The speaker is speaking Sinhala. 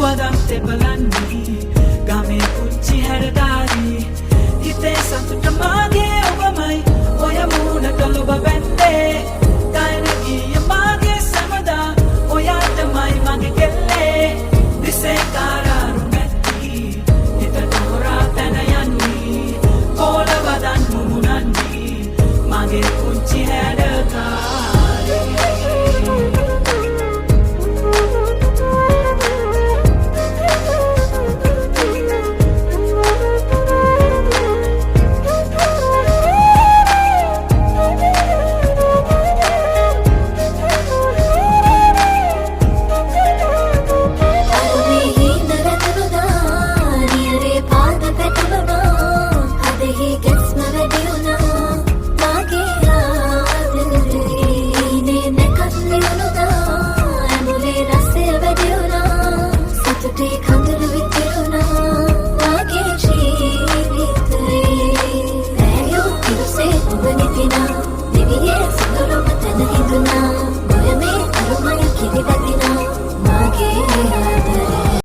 වදන්තෙ බලන්නේ ගමේ පුංචි හැරදාරී හිතේ සතුට මාගේ ඔබමයි ඔය මූණට ලොබ බැන්දේ ගයන ගිය මාගේ සමදා ඔයාටමයි මගේ කෙල්ලේ දිසේ කාරාරු නැති හිතට හොරා තැන යන්නේ කෝල වදන් මුමුණන්නේ මගේ පුංචි හැරදාරී Give it